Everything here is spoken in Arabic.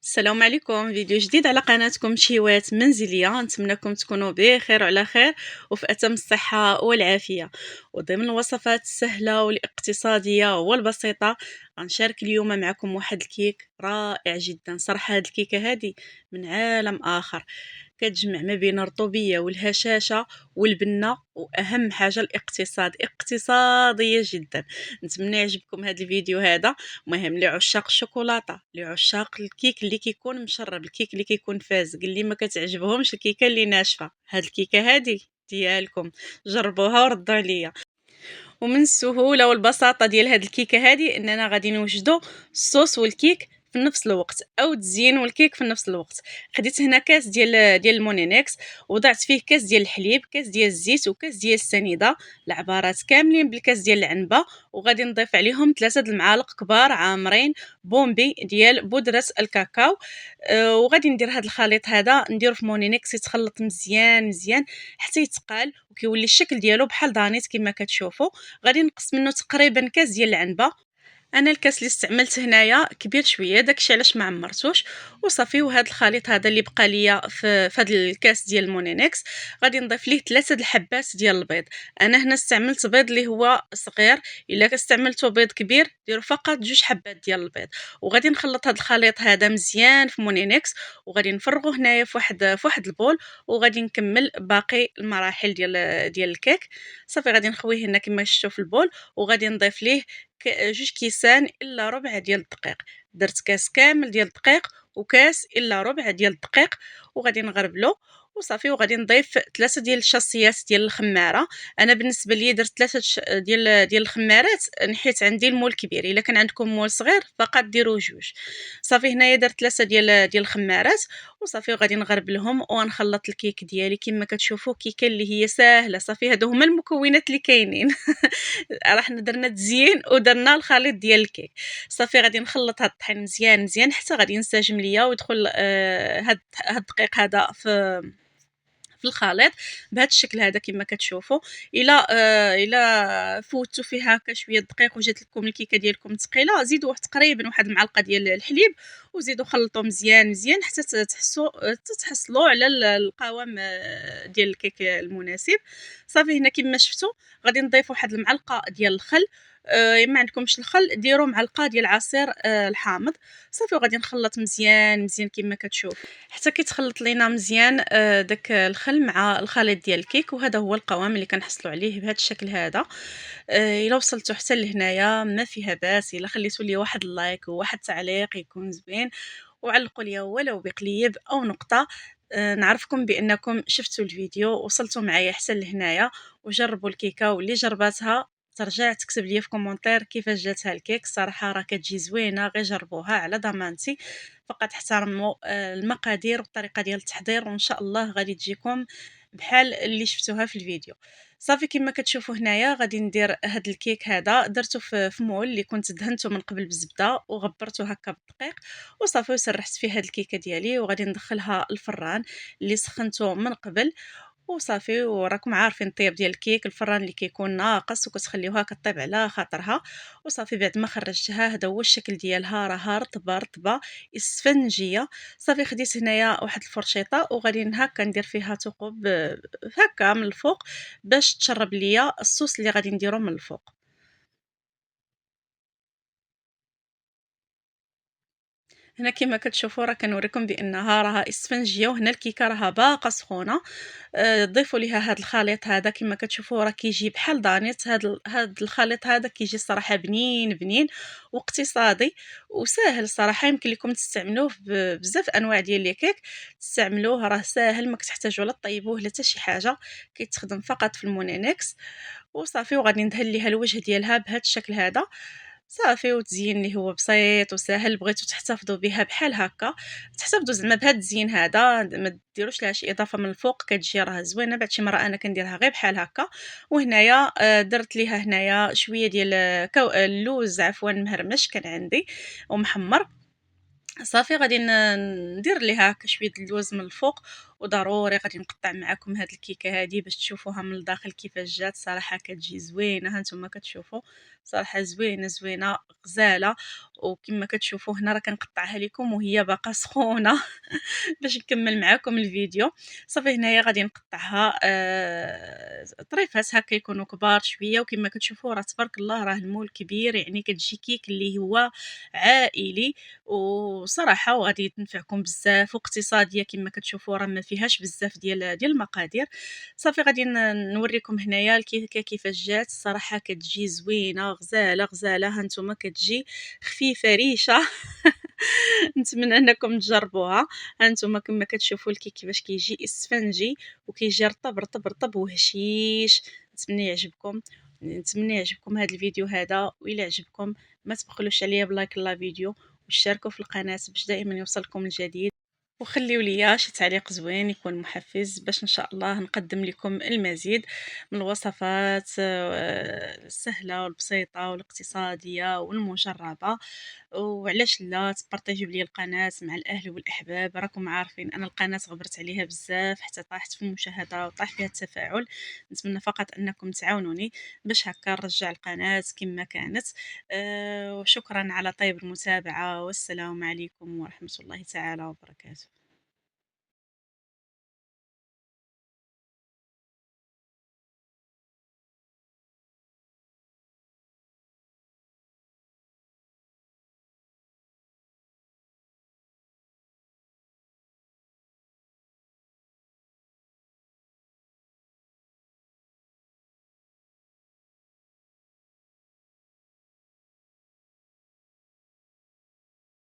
السلام عليكم، فيديو جديد على قناتكم شهوات منزلية. نتمنىكم تكونوا بخير وعلى خير وفي أتم الصحة والعافية. وضمن الوصفات السهلة والاقتصادية والبسيطة غنشارك اليوم معكم واحد الكيك رائع جدا. صراحة هاد الكيكة هادي من عالم آخر، كتجمع ما بين الرطوبية والهشاشة والبنة، وأهم حاجة الاقتصاد، اقتصادية جدا. نتمنى يعجبكم هاد الفيديو هذا. مهم لعشاق الشوكولاته، لعشاق الكيك اللي كيكون مشرب، الكيك اللي كيكون فازق، اللي ما كتعجبهمش الكيكه اللي ناشفه، هاد الكيكه هادي ديالكم. جربوها وردوا عليا. ومن السهوله والبساطه ديال هاد الكيكه هادي اننا غادي نوجدوا الصوص والكيك في نفس الوقت، او تزيين والكيك في نفس الوقت. خديت هنا كاس ديال المونينكس، وضعت فيه كاس ديال الحليب، كاس ديال الزيت، وكاس ديال السنيده، العبارات كاملين بالكاس ديال العنبه. وغادي نضيف عليهم 3 المعالق كبار عامرين بومبي ديال بودره الكاكاو. وغادي ندير هذا الخليط هذا، نديرو في مونينكس يتخلط مزيان مزيان حتى يتقال وكيولي الشكل ديالو بحال دانيت كما كتشوفوا. غادي نقص منه تقريبا كاس ديال العنبه. انا الكاس اللي استعملت هنايا كبير شويه، داكشي علاش ما عمرتوش. وصافي، وهذا الخليط هذا اللي بقى ليا في هذا الكاس ديال المونينكس غادي نضيف ليه 3 الحبات ديال البيض. انا هنا استعملت بيض اللي هو صغير، الا استعملتوا بيض كبير ديروا فقط 2 حبات ديال البيض. وغادي نخلط هذا الخليط هذا مزيان في مونينكس، وغادي نفرغوه هنايا في واحد البول. وغادي نكمل باقي المراحل ديال الكيك. صافي، غادي نخويه هنا كما شفتوا في البول، وغادي نضيف ليه 2 كيسان الا ربع ديال الدقيق. درت كاس كامل ديال الدقيق وكاس الا ربع ديال الدقيق، وغادي نغربلو. وصافي، وغادي نضيف 3 ديال الشاصيات ديال الخماره. انا بالنسبه لي درت 3 ديال الخمارات، نحيت عندي المول كبير. الا كان عندكم مول صغير فقط ديروا 2. صافي، هنايا درت 3 ديال الخمارات. وصافي، وغادي نغربلهم ونخلط الكيك ديالي كما كتشوفوا. كيكه اللي هي ساهله. صافي، هادو هما المكونات اللي كاينين. رحنا درنا تزيين ودرنا الخليط ديال الكيك. صافي، غادي نخلط هاد الطحين مزيان مزيان حتى غادي ينسجم ليا ويدخل هاد الدقيق هذا في الخليط بهذا الشكل هذا كما كتشوفوا. الا فوتوا فيه هكا شويه دقيق وجات لكم الكيكه ديالكم ثقيله، زيدوا تقريبا واحد المعلقه ديال الحليب، وزيدوا خلطوا مزيان مزيان حتى تحصلوا على القوام ديال الكيك المناسب. صافي، هنا كما شفتوا غادي نضيف واحد المعلقه ديال الخل. ما عندكمش الخل ديروا معلقه ديال عصير الحامض. صافي، وغادي نخلط مزيان مزيان كما كتشوفوا حتى كيتخلط لينا مزيان داك الخل مع الخليط ديال الكيك. وهذا هو القوام اللي كنحصلوا عليه بهذا الشكل هذا. الا وصلتوا حتى لهنايا ما فيها باس، الا خليتوا لي واحد اللايك وواحد التعليق يكون زوين، وعلقوا لي ولو بقليب او نقطه. نعرفكم بانكم شفتوا الفيديو وصلتوا معايا حتى لهنايا وجربوا الكيكه. واللي جرباتها ترجع تكتب لي في كومونتير كيفاش جاتها الكيك. صراحه راه كتجي زوينه، غير جربوها على ضمانتي. فقط احترموا المقادير والطريقه ديال التحضير، وان شاء الله غادي تجيكم بحال اللي شفتوها في الفيديو. صافي، كما كتشوفوا هنايا غادي ندير هاد الكيك هذا. درته في مول اللي كنت دهنته من قبل بالزبده وغبرته هكا بالدقيق. وصافي، وسرحت فيه هاد الكيكه ديالي وغادي ندخلها الفران اللي سخنته من قبل. وصافي، وراكم عارفين الطياب ديال الكيك، الفران اللي كيكون ناقص وكتخليوها كطيب على خاطرها. وصافي، بعد ما خرجتها هذا هو الشكل ديالها، راها رطبه رطبه اسفنجيه. صافي، خديت هنايا واحد الفرشيطه وغادي هكا ندير فيها ثقوب هكا من الفوق باش تشرب ليا الصوص اللي غادي نديرو من الفوق. هنا كما كتشوفوا راه كنوريكم بانها راها اسفنجيه، وهنا الكيكه راها باقا سخونه. ضيفوا ليها هذا الخليط هذا كما كتشوفوا راه كيجي بحال دانيت. هذا الخليط هذا كيجي صراحه بنين بنين واقتصادي وساهل. صراحه يمكن لكم تستعملوه في بزاف انواع ديال لي كيك. تستعملوه، راه ساهل، ما كتحتاجوا لا طيبوه لا حتى شي حاجه. كيتخدم فقط في المونينكس. وصافي، وغادي ندهن ليها الوجه ديالها بهذا الشكل هذا. صافي، وتزيين اللي هو بسيط وساهل. بغيتو تحتفظوا بها بحال هكا، تحتفظوا زعما بهذا التزيين هذا، ما ديروش لها شي اضافه من الفوق، كتجي راه زوينه. بعد شي مره انا كنديرها غير بحال هكا. وهنايا درت ليها هنايا شويه ديال اللوز عفوا مهرمش كان عندي ومحمر. صافي، غادي ندير ليها هكا شويه د اللوز من الفوق. وضروري غادي نقطّع معاكم هاد الكيكة هادي باش تشوفوها من الداخل كيفاش جات. صراحة كتجي زوينة، ها نتوما كتشوفوا صراحة زوينة، زوينة غزالة. وكما كتشوفوا هنا راه كنقطعها لكم وهي باقا سخونة باش نكمل معاكم الفيديو. صافي هنايا غادي نقطعها طريفات هكا يكونوا كبار شويه، وكما كتشوفوا راه تبارك الله راه المول كبير، يعني كتجي كيك اللي هو عائلي. وصراحه وغادي تنفعكم بزاف واقتصاديه، كما كتشوفوا راه ما فيهاش بزاف ديال المقادير. صافي غادي نوريكم هنايا الكيكه كيفاش جات. الصراحه كتجي زوينه غزاله غزاله، ها نتوما كتجي خفيفه ريشه نتمنى انكم تجربوها. ها انتم كما كتشوفوا الكيك كيفاش كيجي اسفنجي وكيجي رطب رطب رطب وهشيش. نتمنى يعجبكم هذا الفيديو هذا، وإلا عجبكم ما تبخلوش عليا بلايك لا فيديو، واشتركوا في القناة باش دائما يوصلكم الجديد، وخليوا ليا شي تعليق زوين يكون محفز باش ان شاء الله نقدم لكم المزيد من الوصفات السهله والبسيطه والاقتصاديه والمجربه. وعلاش لا تبارطاجيو ليا القناه مع الاهل والاحباب؟ راكم عارفين انا القناه غبرت عليها بزاف حتى طاحت في المشاهده وطاح فيها التفاعل. نتمنى فقط انكم تعاونوني باش هكا نرجع القناه كما كانت. وشكرا على طيب المتابعه، والسلام عليكم ورحمه الله تعالى وبركاته.